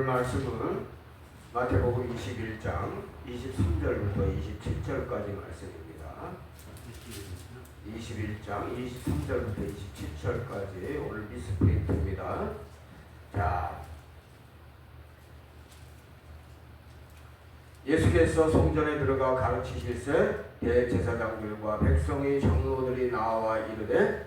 말씀은 마태복음 21장 23절부터 27절까지 말씀입니다. 21장 23절부터 27절까지 오늘 미스프린트입니다. 자, 예수께서 성전에 들어가 가르치실세 대제사장들과 백성의 장로들이 나와 이르되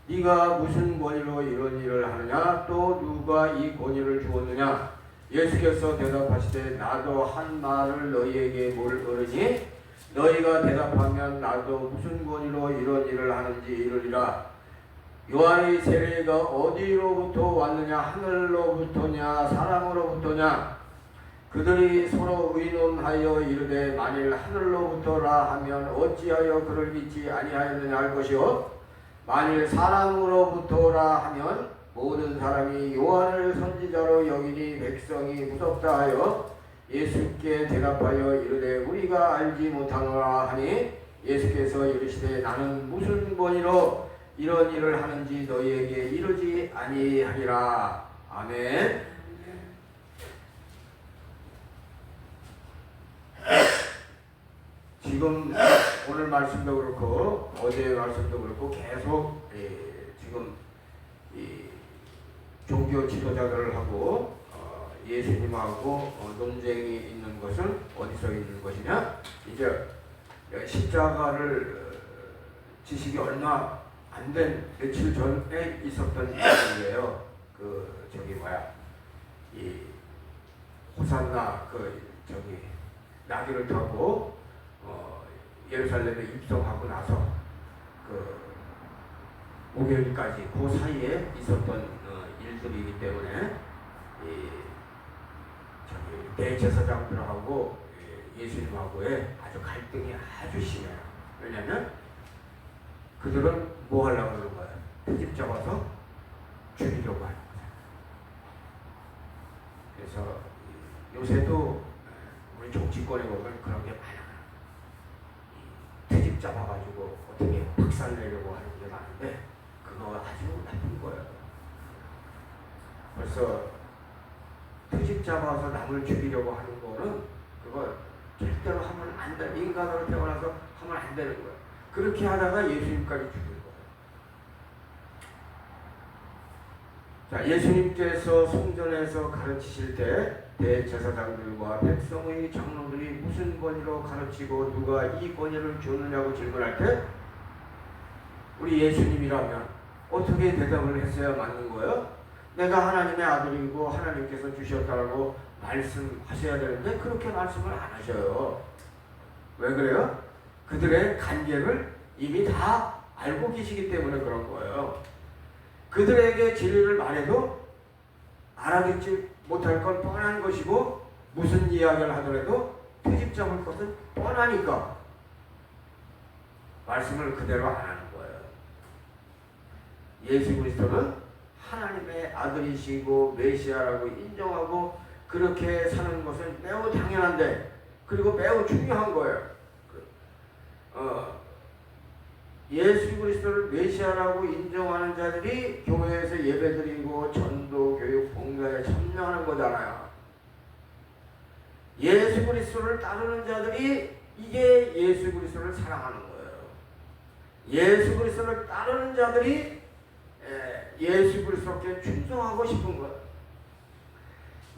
네가 무슨 권위로 이런 일을 하느냐? 또 누가 이 권위를 주었느냐? 예수께서 대답하시되 나도 한 말을 너희에게 물으니 너희가 대답하면 나도 무슨 권위로 이런 일을 하는지 이르리라. 요한의 세례가 어디로부터 왔느냐? 하늘로부터냐 사람으로부터냐? 그들이 서로 의논하여 이르되 만일 하늘로부터라 하면 어찌하여 그를 믿지 아니하였느냐 할 것이요 만일 사람으로부터라 하면 모든 사람이 요한을 선지자로 여기니 백성이 무섭다 하여 예수께 대답하여 이르되 우리가 알지 못하노라 하니 예수께서 이르시되 나는 무슨 권위로 이런 일을 하는지 너희에게 이르지 아니하리라. 아멘. 지금 오늘 말씀도 그렇고 어제의 말씀도 그렇고 계속 지금 이 종교 지도자들하고 예수님하고 논쟁이 있는 것은 어디서 있는 것이냐? 이제 십자가를 지식이 얼마 안 된 며칠 전에 있었던 일이에요. 이 호산나 나귀를 타고 예루살렘에 입성하고 나서 목요일까지 그 사이에 있었던 일들이기 때문에 대제사장들하고 예수님하고의 아주 갈등이 아주 심해요. 왜냐하면 그들은 뭐 하려고 그러는 거예요? 트집 잡아서 죽이려고 하는 거예요. 그래서 요새도 우리 정치권에 보면 그런 게 많아요. 트집 잡아가지고 어떻게 박살내려고 하는 게 많은데 그거 아주 나쁜 거예요. 벌써 트집 잡아서 남을 죽이려고 하는 거는 그거 절대로 하면 안 돼. 인간으로 태어나서 하면 안 되는 거예요. 그렇게 하다가 예수님까지 죽인 거예요. 자, 예수님께서 성전에서 가르치실 때 대제사장들과 백성의 장로들이 무슨 권위로 가르치고 누가 이 권위를 주느냐고 질문할 때 우리 예수님이라면 어떻게 대답을 했어야 맞는 거예요? 내가 하나님의 아들이고 하나님께서 주셨다고 말씀하셔야 되는데 그렇게 말씀을 안 하셔요. 왜 그래요? 그들의 관계를 이미 다 알고 계시기 때문에 그런 거예요. 그들에게 진리를 말해도 알아듣지 못할 건 뻔한 것이고 무슨 이야기를 하더라도 트집 잡을 것은 뻔하니까 말씀을 그대로 안 하는 거예요. 예수 그리스도는 하나님의 아들이시고 메시아라고 인정하고 그렇게 사는 것은 매우 당연한데 그리고 매우 중요한 거예요. 예수 그리스도를 메시아라고 인정하는 자들이 교회에서 예배드리고 전도, 교육, 봉사에 참여하는 거잖아요. 예수 그리스도를 따르는 자들이 이게 예수 그리스도를 사랑하는 거예요. 예수 그리스도를 따르는 자들이 예수 그리스도께 충성하고 싶은 거예요.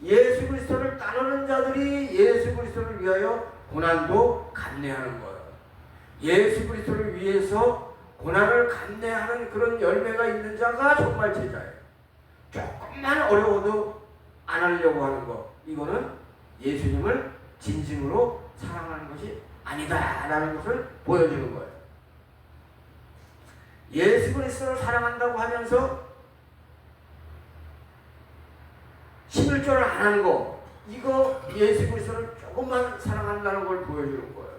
예수 그리스도를 따르는 자들이 예수 그리스도를 위하여 고난도 감내하는 거예요. 예수 그리스도를 위해서 고난을 감내하는 그런 열매가 있는 자가 정말 제자예요. 조금만 어려워도 안 하려고 하는 거, 이거는 예수님을 진심으로 사랑하는 것이 아니다라는 것을 보여주는 거예요. 예수 그리스도를 사랑한다고 하면서 11조를 안 하는 거, 이거 예수 그리스도를 조금만 사랑한다는 걸 보여주는 거예요.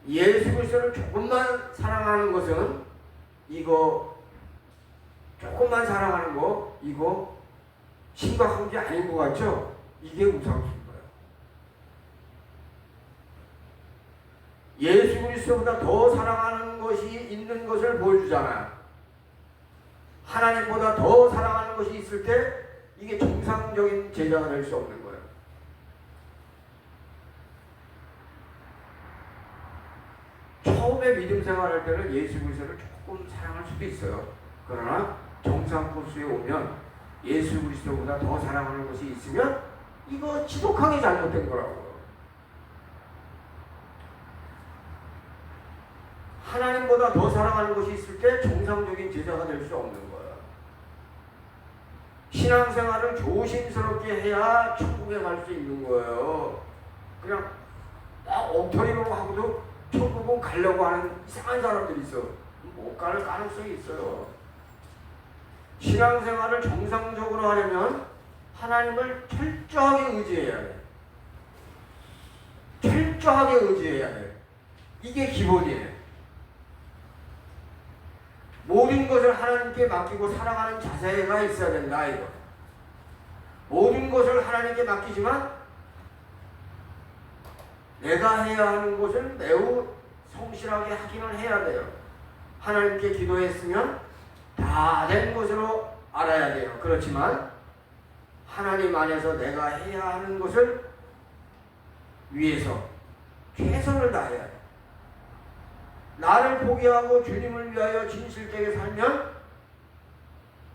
예수 그리스도를 조금만 사랑하는 것은 이거 조금만 사랑하는 거 이거 심각한 게 아닌 것 같죠? 이게 우상인 거예요. 예수 그리스도보다 더 사랑하는 것이 있는 것을 보여주잖아요. 하나님보다 더 사랑하는 것이 있을 때 이게 정상적인 제자가 될 수 없는 거예요. 처음에 믿음 생활할 때는 예수 그리스도를 조금 사랑할 수도 있어요. 그러나 정상 코스에 오면 예수 그리스도보다 더 사랑하는 것이 있으면 이거 지독하게 잘못된 거라고. 하나님보다 더 사랑하는 것이 있을 때 정상적인 제자가 될 수 없는 거야. 신앙생활을 조심스럽게 해야 천국에 갈 수 있는 거예요. 그냥 엉터리로 하고도 천국은 가려고 하는 이상한 사람들이 있어. 못 갈 가능성이 있어요. 신앙생활을 정상적으로 하려면 하나님을 철저하게 의지해야 돼. 철저하게 의지해야 돼. 이게 기본이에요. 모든 것을 하나님께 맡기고 살아가는 자세가 있어야 된다 이거. 모든 것을 하나님께 맡기지만 내가 해야 하는 것을 매우 성실하게 하기는 해야 돼요. 하나님께 기도했으면 다 된 것으로 알아야 돼요. 그렇지만 하나님 안에서 내가 해야 하는 것을 위해서 최선을 다해야 돼요. 나를 포기하고 주님을 위하여 진실되게 살면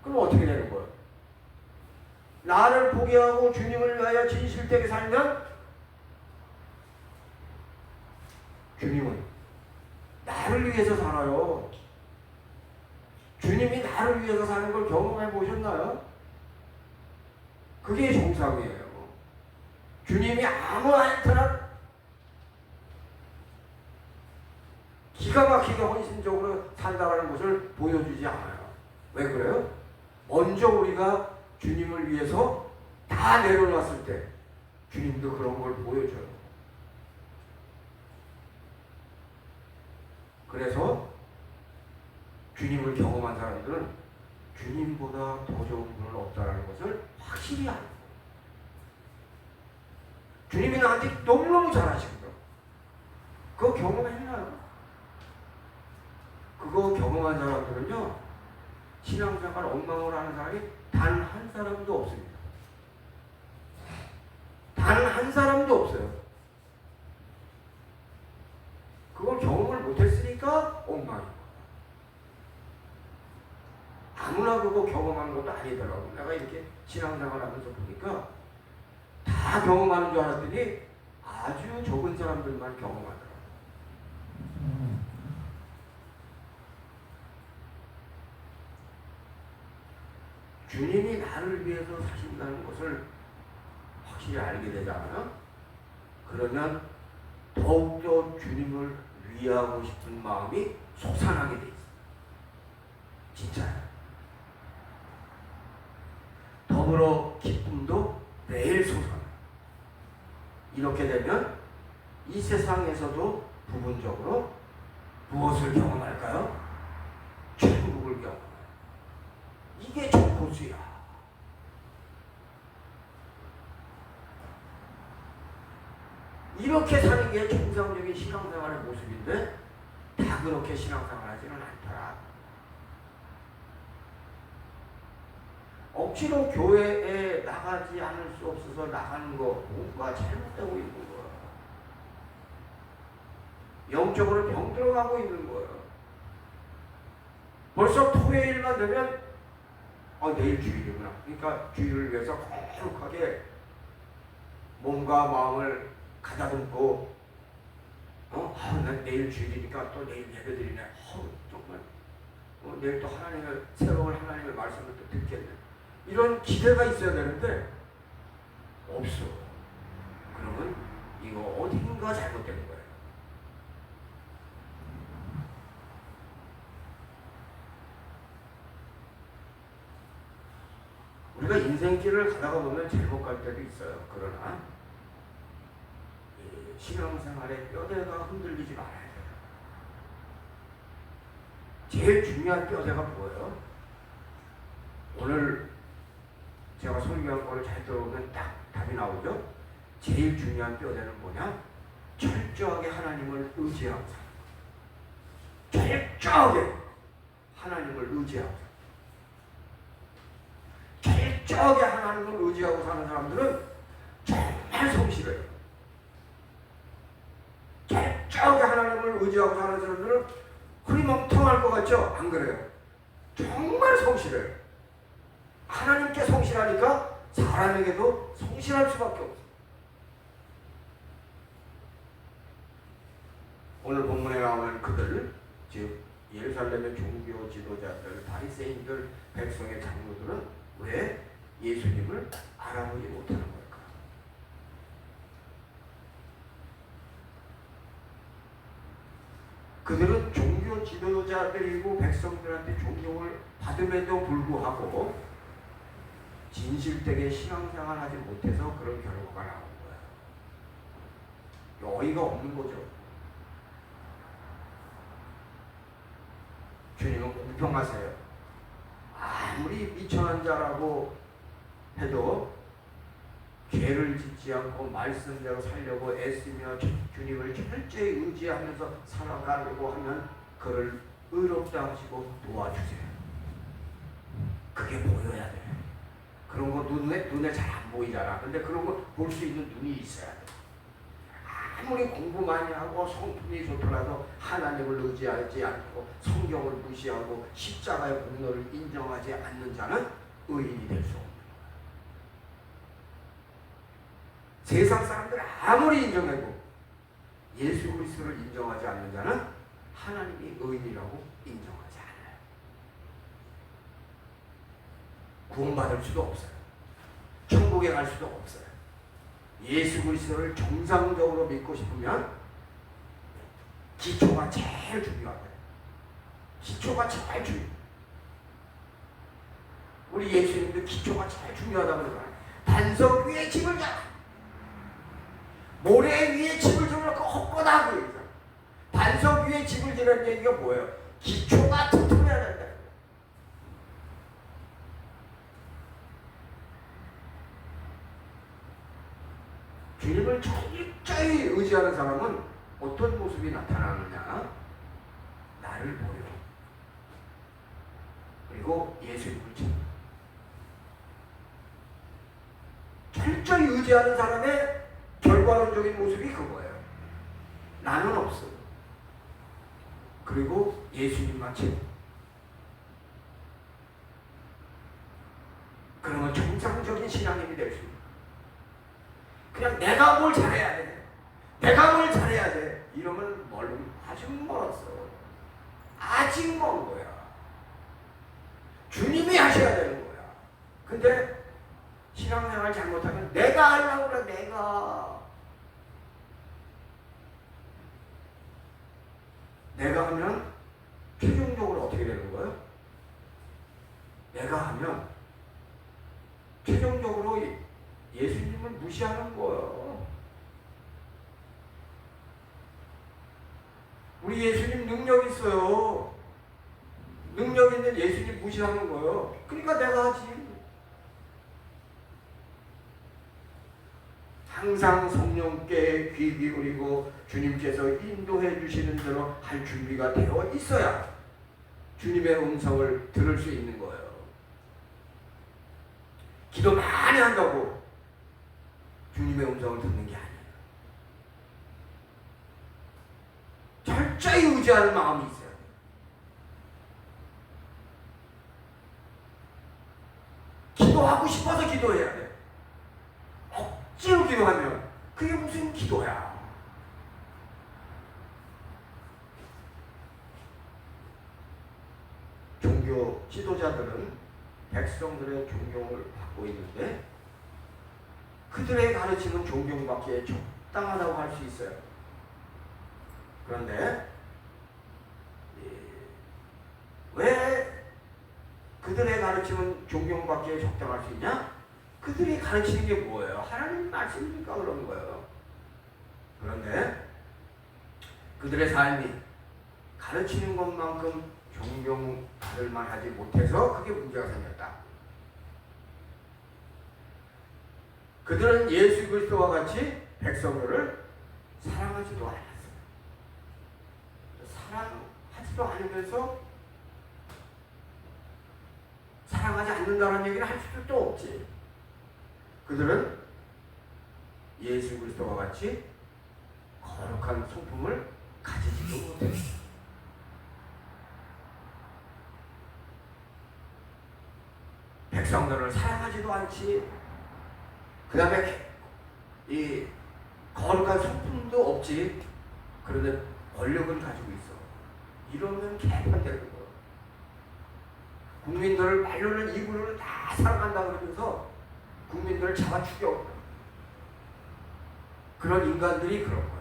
그럼 어떻게 되는 거예요? 나를 포기하고 주님을 위하여 진실되게 살면 주님은 나를 위해서 살아요. 주님이 나를 위해서 사는 걸 경험해 보셨나요? 그게 정상이에요. 주님이 아무한테나 기가 막히게 헌신적으로 산다는 것을 보여주지 않아요. 왜 그래요? 먼저 우리가 주님을 위해서 다 내려놨을 때 주님도 그런 걸 보여줘요. 그래서 주님을 경험한 사람들은 주님보다 더 좋은 분은 없다는 것을 확실히 알고, 주님이 나한테 너무너무 잘하신 거 그거 경험했나요? 그거 경험한 사람들은요, 신앙생활 엉망으로 하는 사람이 단 한 사람도 없습니다. 단 한 사람도 없어요. 그걸 경험을 못했으니까 엉망이에요. 아무나 그거 경험하는 것도 아니더라고. 내가 이렇게 신앙생활 하면서 보니까 다 경험하는 줄 알았더니 아주 적은 사람들만 경험하더라고. 주님이 나를 위해서 사신다는 것을 확실히 알게 되잖아요. 그러면 더욱더 주님을 위하고 싶은 마음이 솟아나게 돼 있어요. 진짜요. 더불어 기쁨도 매일 솟아나요. 이렇게 되면 이 세상에서도 부분적으로 무엇을 경험할까요? 천국을 경험해요. 이게 정코스야. 이렇게 사는 게 정상적인 신앙생활의 모습인데 다 그렇게 신앙생활 하지는 않더라. 억지로 교회에 나가지 않을 수 없어서 나가는 거 뭔가 잘못되고 있는 거야. 영적으로 병 들어가고 있는 거예요. 벌써 토요일만 되면 내일 주일이구나. 그러니까 주일을 위해서 거룩하게 몸과 마음을 가다듬고 난 내일 주일이니까 또 내일 예배드리네. 정말 내일 또 하나님의 새로운 하나님의 말씀을 또 듣겠네. 이런 기대가 있어야 되는데 없어. 그러면 이거 어딘가 잘못된 거예요. 우리가 인생길을 가다가 보면 잘못 갈 때도 있어요. 그러나 신앙생활의 뼈대가 흔들리지 말아야 돼요. 제일 중요한 뼈대가 뭐예요? 오늘 제가 설교한 거를 잘 들어보면 딱 답이 나오죠? 제일 중요한 뼈대는 뭐냐? 철저하게 하나님을 의지하고 철저하게 하나님을 의지하고 철저하게 하나님을 의지하고 사는 사람들은 정말 성실해요. 철저하게 하나님을 의지하고 사는 사람들은 흐리멍텅할 것 같죠? 안 그래요? 정말 성실해요. 하나님께 성실하니까 사람에게도 성실할 수밖에 없어요. 오늘 본문에 나오는 그들, 즉 예루살렘의 종교 지도자들, 바리새인들, 백성의 장로들은 왜 예수님을 알아보지 못하는 걸까? 그들은 종교 지도자들이고 백성들한테 존경을 받음에도 불구하고 진실되게 신앙생활 하지 못해서 그런 결과가 나온 거예요. 어이가 없는 거죠. 주님은 공평하세요. 아무리 미천한 자라고 해도 죄를 짓지 않고 말씀대로 살려고 애쓰며 주님을 철저히 의지하면서 살아가려고 하면 그를 의롭다 하시고 도와주세요. 그게 보여야 돼요. 그런 거 눈에 잘 안 보이잖아. 근데 그런 거 볼 수 있는 눈이 있어야 돼. 아무리 공부 많이 하고 성품이 좋더라도 하나님을 의지하지 않고 성경을 무시하고 십자가의 공로를 인정하지 않는 자는 의인이 될 수 없는 거예요. 세상 사람들 아무리 인정해도 예수 그리스도를 인정하지 않는 자는 하나님이 의인이라고 인정하지 않아요. 구원받을 수도 없어요. 천국에 갈 수도 없어요. 예수 그리스도를 정상적으로 믿고 싶으면 기초가 제일 중요하대요. 기초가 제일 중요해요. 우리 예수님도 기초가 제일 중요하다고 그러잖아요. 반석 위에 집을 자, 모래 위에 집을 지으려고 헛거다 그 얘기죠. 반석 위에 집을 지으라는 얘기가 뭐예요? 기초가 튼튼해야 된다. 주님을 철저히 의지하는 사람은 어떤 모습이 나타나느냐? 나를 보여. 그리고 예수님을 찾아. 철저히 의지하는 사람의 결과론적인 모습이 그거예요. 나는 없어. 그리고 예수님만 채워. 그러면 정상적인 신앙인이 될 수 있어요. 그냥 내가 뭘 잘해야 돼. 내가 뭘 잘해야 돼. 이러면 아직 멀었어. 아직 먼 거야. 주님이 하셔야 되는 거야. 근데 신앙생활 잘못하면 내가 하려고 그래. 내가 하면 최종적으로 어떻게 되는 거예요? 내가 하면 최종적으로 예수님을 무시하는 거예요. 우리 예수님 능력 있어요. 능력 있는 예수님 무시하는 거예요. 그러니까 내가 하지. 항상 성령께 귀 기울이고 주님께서 인도해 주시는 대로 할 준비가 되어 있어야 주님의 음성을 들을 수 있는 거예요. 기도 많이 한다고 주님의 음성을 듣는 게 아니에요. 철저히 의지하는 마음이 있어야 돼요. 기도하고 싶어서 기도해야 돼. 억지로 기도하면 그게 무슨 기도야. 종교 지도자들은 백성들의 존경을 받고 있는데 그들의 가르침은 존경받기에 적당하다고 할 수 있어요. 그런데 왜 그들의 가르침은 존경받기에 적당할 수 있냐? 그들이 가르치는 게 뭐예요? 하나님 말씀이니까 그런 거예요. 그런데 그들의 삶이 가르치는 것만큼 존경받을 만하지 못해서 그게 문제가 생겼다. 그들은 예수 그리스도와 같이 백성들을 사랑하지도 않았어요. 사랑하지도 않으면서 사랑하지 않는다는 얘기를 할 수도 또 없지. 그들은 예수 그리스도와 같이 거룩한 성품을 가지지도 못했어. 백성들을 사랑하지도 않지. 그 다음에 이 거룩한 성품도 없지. 그런데 권력을 가지고 있어. 이러면 개판되는 거야. 국민들을 말로는 이구로는 다 사랑한다 그러면서 국민들을 잡아 죽여. 그런 인간들이 그런 거예요.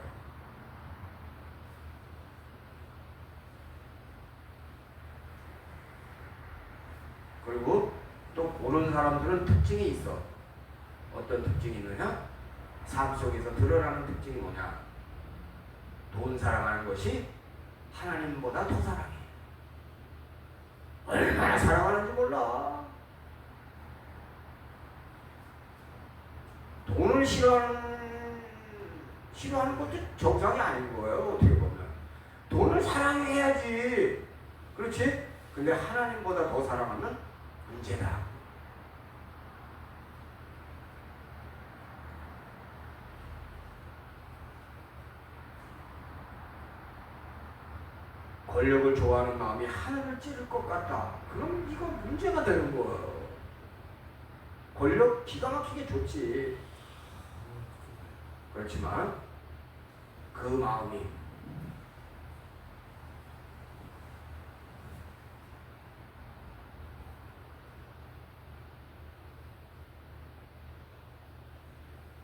그리고 또 보는 사람들은 특징이 있어. 어떤 특징이 있느냐? 삶 속에서 드러나는 특징이 뭐냐? 돈 사랑하는 것이 하나님보다 더 사랑해. 얼마나 사랑하는지 몰라. 돈을 싫어하는 것도 정상이 아닌 거예요. 어떻게 보면 돈을 사랑해야지. 그렇지? 근데 하나님보다 더 사랑하면 문제다. 권력을 좋아하는 마음이 하늘을 찌를 것 같다. 그럼 이거 문제가 되는 거예요. 권력 기가 막히게 좋지. 그렇지만 그 마음이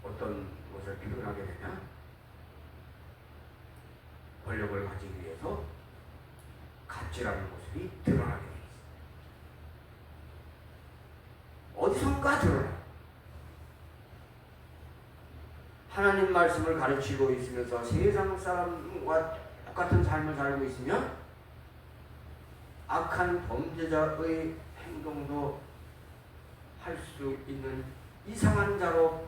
어떤 것을 표현하게 되냐? 권력을 가지기 위해서 갑질하는 모습이 드러나게 돼 있어. 어디선가 드러나. 하나님 말씀을 가르치고 있으면서 세상 사람과 똑같은 삶을 살고 있으면 악한 범죄자의 행동도 할 수 있는 이상한 자로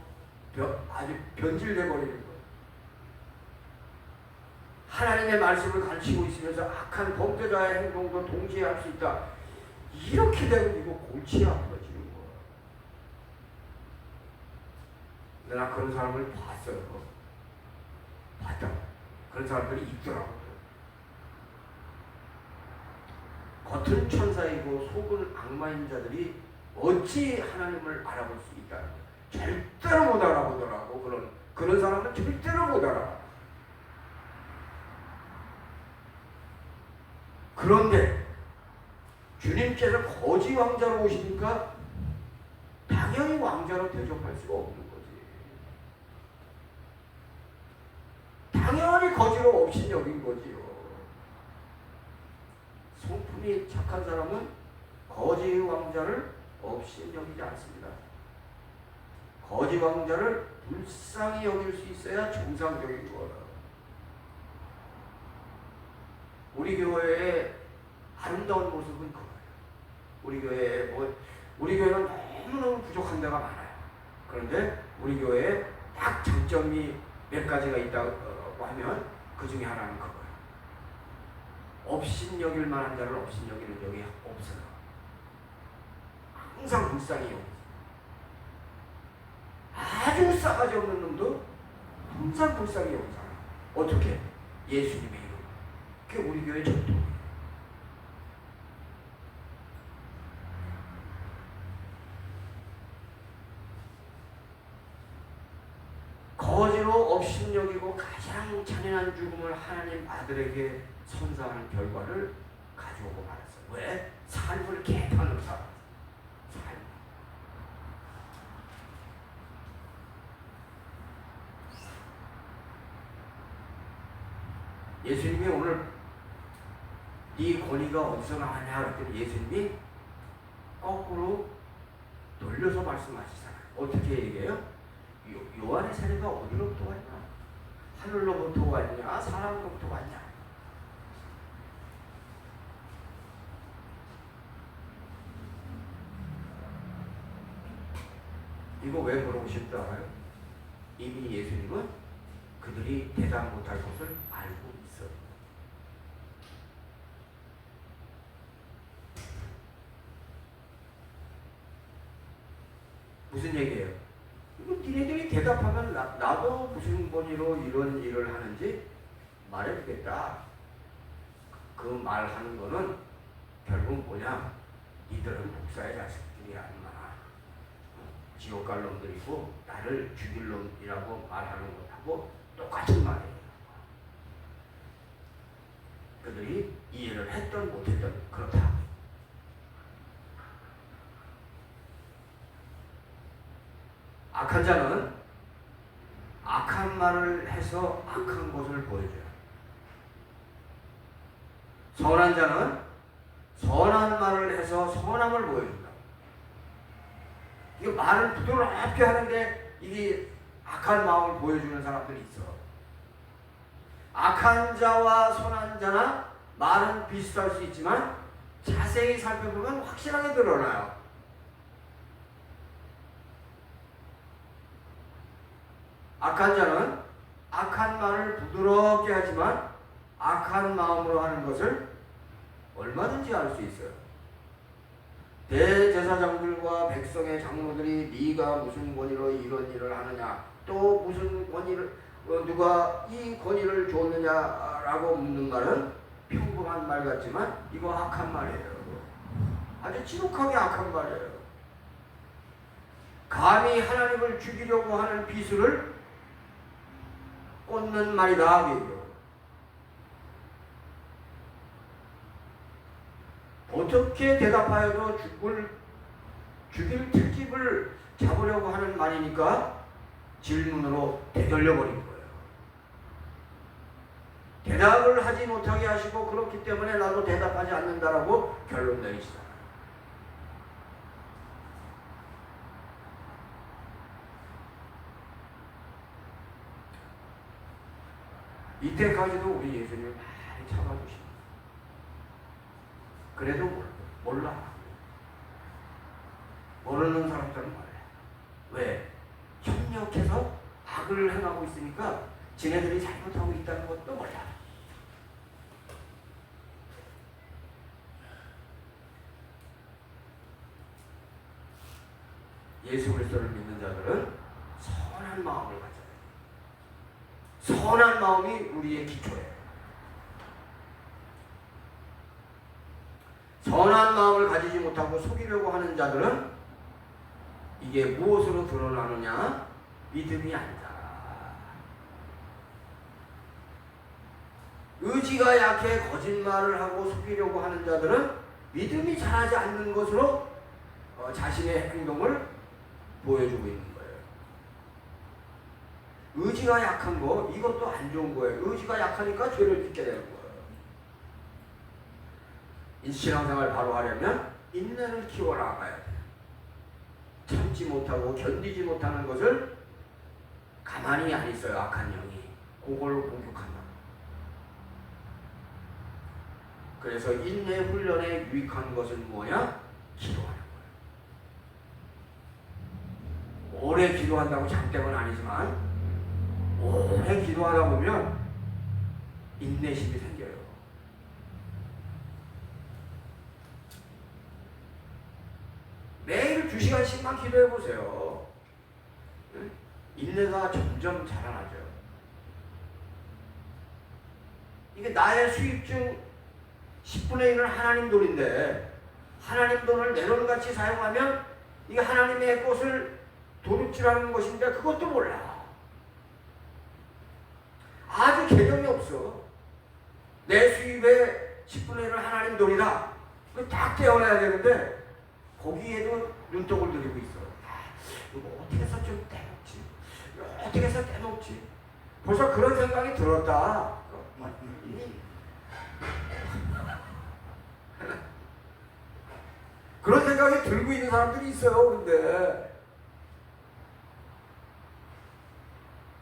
아주 변질돼 버리는 거예요. 하나님의 말씀을 가르치고 있으면서 악한 범죄자의 행동도 동시에 할 수 있다. 이렇게 되면 이거 골치 아파지는 거야. 내가 그런 사람을 봤어요. 봤다. 그런 사람들이 있더라고요. 겉은 천사이고 속은 악마인 자들이 어찌 하나님을 알아볼 수 있다. 절대로 못 알아보더라고. 그런 사람은 절대로 못 알아. 그런데 주님께서 거지 왕자로 오시니까 당연히 왕자로 대접할 수가 없는 거지. 당연히 거지로 업신여긴 거지요. 성품이 착한 사람은 거지 왕자를 업신여기지 않습니다. 거지 왕자를 불쌍히 여길 수 있어야 정상적인 거예요. 우리 교회의 아름다운 모습은 그거예요. 우리 교회는 너무너무 부족한 데가 많아요. 그런데 우리 교회에 딱 장점이 몇 가지가 있다고 하면 그 중에 하나는 그거예요. 업신여길 만한 자를 업신여기는 적이 없어요. 항상 불쌍히 여기죠. 아주 싸가지 없는 놈도 항상 불쌍히 여기잖아요. 어떻게? 예수님의 이름. 그게 우리 교회 전통이에요. 거지로 업신여기고 가장 잔인한 죽음을 하나님 아들에게 선사하는 결과를 가져오고 말았어요. 왜? 삶을 개판으로 살았어요. 삶. 예수님이 오늘 이 권위가 어디서 나왔냐 그랬더니 예수님이 거꾸로 돌려서 말씀하시잖아요. 어떻게 얘기해요? 요한의 세례가 어디로부터 왔냐? 하늘로부터 왔냐? 사람으로부터 왔냐? 이거 왜 물어보실 줄 알아요? 이미 예수님은 그들이 대답 못할 것을 알고 있어요. 무슨 얘기예요? 이거 니네들이 대답하면 나도 무슨 권위로 이런 일을 하는지 말해주겠다. 그 말하는 거는 결국 뭐냐? 니들은 목사의 자식들이야 인마. 지옥 갈 놈들이고 나를 죽일 놈이라고 말하는 것하고 똑같은 말이에요. 그들이 이해를 했던 못했던 그렇다. 악한 자는 악한 말을 해서 악한 것을 보여줘요. 선한 자는 선한 말을 해서 선함을 보여준다. 이게 말을 부드럽게 하는데 이게 악한 마음을 보여주는 사람들이 있어. 악한 자와 선한 자나 말은 비슷할 수 있지만 자세히 살펴보면 확실하게 드러나요. 악한 자는 악한 말을 부드럽게 하지만 악한 마음으로 하는 것을 얼마든지 알 수 있어요. 대제사장들과 백성의 장로들이 네가 무슨 권위로 이런 일을 하느냐, 또 무슨 권위를 누가 이 권위를 줬느냐라고 묻는 말은 평범한 말 같지만 이거 악한 말이에요. 아주 지독하게 악한 말이에요. 감히 하나님을 죽이려고 하는 비수를 꽂는 말이다. 어떻게 대답하여도 죽일 특집을 잡으려고 하는 말이니까 질문으로 되돌려버린 거예요. 대답을 하지 못하게 하시고 그렇기 때문에 나도 대답하지 않는다라고 결론 내리시다. 이때까지도 우리 예수님을 많이 참아주십니다. 그래도 몰라. 모르는 사람들은 몰라. 왜? 협력해서 악을 행하고 있으니까 지네들이 잘못하고 있다는 것도 몰라. 예수 그리스도를 믿는 자들은 선한 마음을 가져야 돼. 선한 마음이 우리의 기초예요. 선한 마음을 가지지 못하고 속이려고 하는 자들은 이게 무엇으로 드러나느냐? 믿음이 아니다. 의지가 약해 거짓말을 하고 속이려고 하는 자들은 믿음이 자라지 않는 것으로 자신의 행동을 보여주고 있는 거예요. 의지가 약한 거 이것도 안 좋은 거예요. 의지가 약하니까 죄를 짓게 되는 거예요. 신앙생활 바로 하려면 인내를 키워나가야 돼요. 참지 못하고 견디지 못하는 것을 가만히 안 있어요. 악한 영이 그걸 공격한다. 그래서 인내 훈련에 유익한 것은 뭐냐? 기도하는 거예요. 오래 기도한다고 장땡은 아니지만 오래 기도하다 보면 인내심이 생겨요. 매일 2시간씩만 기도해 보세요. 인내가 점점 자라나죠. 이게 나의 수입 중 10분의 1은 하나님 돈인데 하나님 돈을 내 돈같이 사용하면 이게 하나님의 것을 도둑질하는 것인데 그것도 몰라. 아주 개념이 없어. 내 수입의 10분의 1은 하나님 돈이다. 그걸 딱 떼어내야 되는데 거기에도 눈독을 들이고 있어. 이거 어떻게 해서 좀 떼먹지? 어떻게 해서 떼먹지? 벌써 그런 생각이 들었다. 그런 생각이 들고 있는 사람들이 있어요. 근데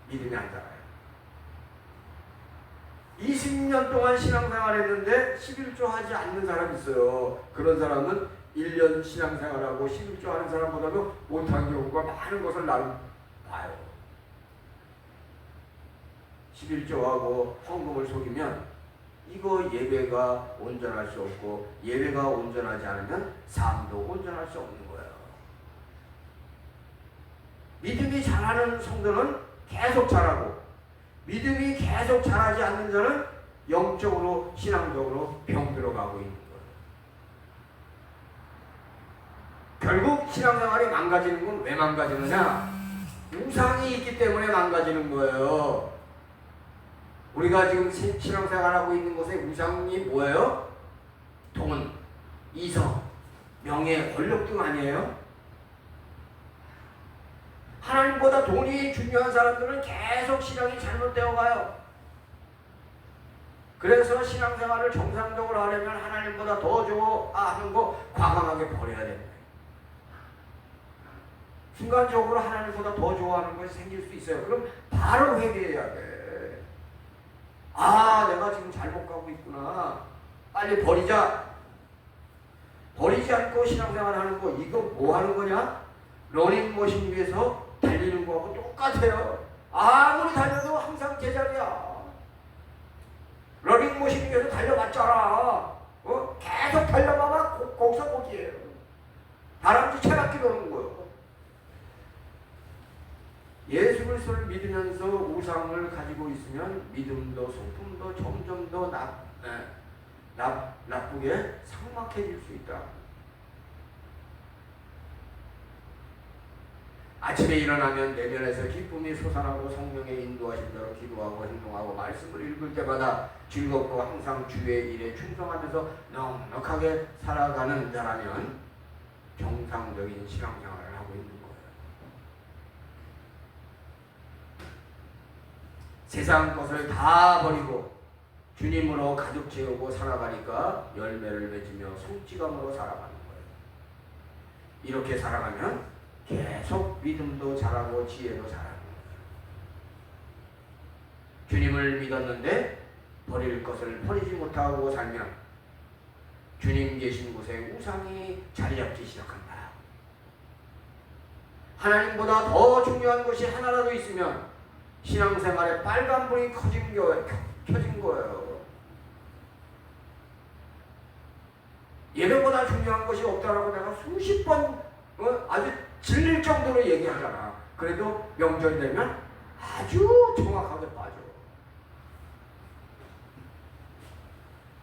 믿음이 안 자라요. 20년 동안 신앙생활 했는데 11조 하지 않는 사람이 있어요. 그런 사람은 1년 신앙생활하고 11조 하는 사람보다도 못한 경우가 많은 것을 나는 봐요. 11조하고 헌금을 속이면 이거 예배가 온전할 수 없고 예배가 온전하지 않으면 삶도 온전할 수 없는 거예요. 잘하는 성도는 계속 자라고, 믿음이 계속 자라지 않는 자는 영적으로 신앙적으로 병들어가고 있는 거예요. 결국 신앙생활이 망가지는 건 왜 망가지느냐? 우상이 있기 때문에 망가지는 거예요. 우리가 지금 신앙생활하고 있는 곳에 우상이 뭐예요? 돈, 이성, 명예, 권력 등 아니에요? 하나님보다 돈이 중요한 사람들은 계속 신앙이 잘못되어 가요. 그래서 신앙생활을 정상적으로 하려면 하나님보다 더 좋아하는 거 과감하게 버려야 됩니다. 순간적으로 하나님보다 더 좋아하는 것이 생길 수 있어요. 그럼 바로 회개해야 돼. 아, 내가 지금 잘못 가고 있구나. 빨리 버리자. 버리지 않고 신앙생활 하는 거, 이거 뭐 하는 거냐? 러닝머신 위에서 달리는 거하고 똑같아요. 아무리 달려도 항상 제자리야. 러닝머신 위에서 달려봤잖아. 계속 달려봐봐. 거기서 거기에요. 다람쥐 채바퀴 도는 거예요. 예수 그리스도를 믿으면서 우상을 가지고 있으면 믿음도 성품도 점점 더 나쁘게 삭막해질 수 있다. 아침에 일어나면 내면에서 기쁨이 솟아나고 성령의 인도하신 대로 기도하고 행동하고 말씀을 읽을 때마다 즐겁고 항상 주의 일에 충성하면서 넉넉하게 살아가는 자라면 정상적인 신앙생활을 하고 있는 거예요. 세상 것을 다 버리고 주님으로 가득 채우고 살아가니까 열매를 맺으며 성취감으로 살아가는 거예요. 이렇게 살아가면 계속 믿음도 자라고 지혜도 자라는 거예요. 주님을 믿었는데 버릴 것을 버리지 못하고 살면 주님 계신 곳에 우상이 자리 잡기 시작한다. 하나님보다 더 중요한 것이 하나라도 있으면 신앙생활에 빨간불이 켜진 거예요. 예배보다 중요한 것이 없다라고 내가 수십 번 아주 질릴 정도로 얘기하잖아. 그래도 명절 되면 아주 정확하게 빠져.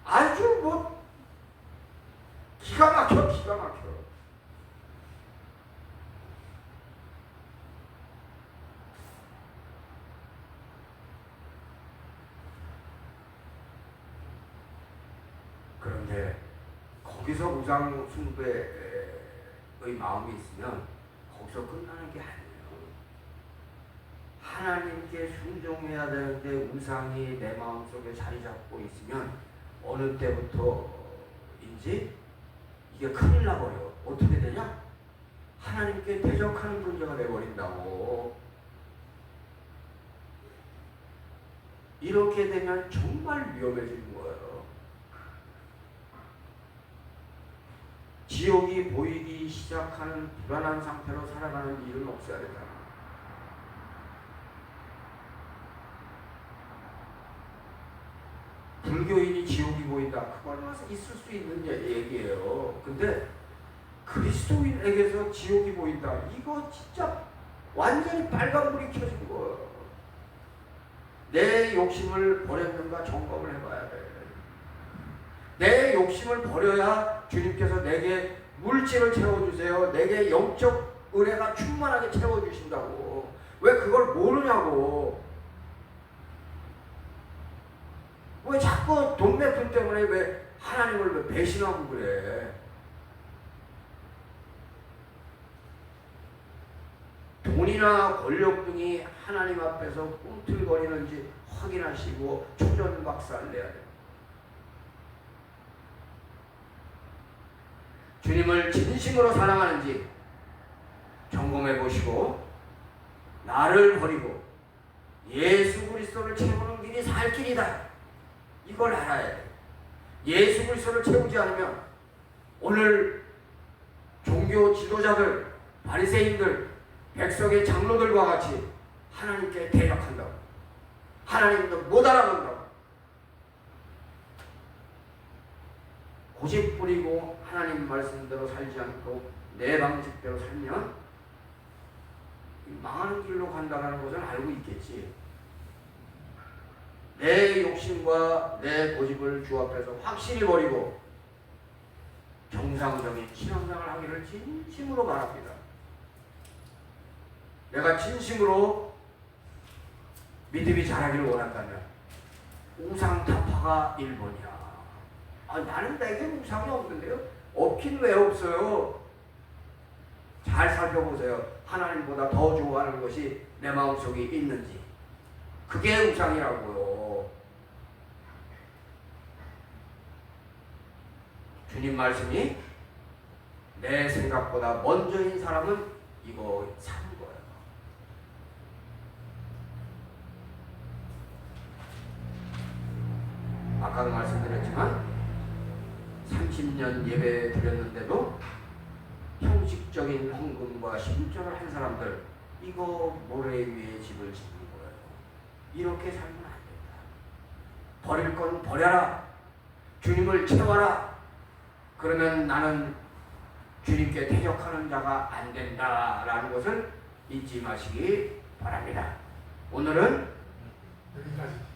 아주 뭐 기가 막혀. 그런데 거기서 우상 숭배의 마음이 있으면 거기서 끝나는 게 아니에요. 하나님께 순종해야 되는데 우상이 내 마음속에 자리 잡고 있으면 어느 때부터인지 이게 큰일 나버려요. 어떻게 되냐? 하나님께 대적하는 존재가 돼버린다고. 이렇게 되면 정말 위험해지는 거예요. 지옥이 보이기 시작하는 불안한 상태로 살아가는 일은 없어야 된다. 불교인이 지옥이 보인다. 그거는 있을 수 있는 얘기예요. 근데 그리스도인에게서 지옥이 보인다. 이거 진짜 완전히 빨간불이 켜진 거예요. 내 욕심을 버렸는가 점검을 해봐야 돼. 내 욕심을 버려야 주님께서 내게 물질을 채워주세요. 내게 영적 은혜가 충만하게 채워주신다고. 왜 그걸 모르냐고. 왜 자꾸 돈매품 때문에 왜 하나님을 왜 배신하고 그래. 돈이나 권력 등이 하나님 앞에서 꿈틀거리는지 확인하시고 초전박살 내야 돼요. 주님을 진심으로 사랑하는지 점검해 보시고 나를 버리고 예수 그리스도를 채우는 길이 살 길이다. 이걸 알아야 돼. 예수 그리스도를 채우지 않으면 오늘 종교 지도자들, 바리새인들, 백성의 장로들과 같이 하나님께 대적한다고. 하나님도 못 알아본다고. 고집 부리고 하나님 말씀대로 살지 않고 내 방식대로 살면 망하는 길로 간다는 것은 알고 있겠지. 내 욕심과 내 고집을 주 앞에서 확실히 버리고 정상적인 신앙생활을 하기를 진심으로 바랍니다. 내가 진심으로 믿음이 자라기를 원한다면 우상 타파가 1번이야. 나는 내게 우상이 없는데요? 없긴 왜 없어요? 잘 살펴보세요. 하나님보다 더 좋아하는 것이 내 마음속에 있는지. 그게 우상이라고요. 주님 말씀이 내 생각보다 먼저인 사람은 이거 산 거예요. 아까도 말씀드렸지만 30년 예배 드렸는데도 형식적인 헌금과 신전을 한 사람들, 이거 모래 위에 집을 짓는 거예요. 이렇게 살면 안 된다. 버릴 건 버려라. 주님을 채워라. 그러면 나는 주님께 대적하는 자가 안 된다라는 것을 잊지 마시기 바랍니다. 오늘은 여기까지.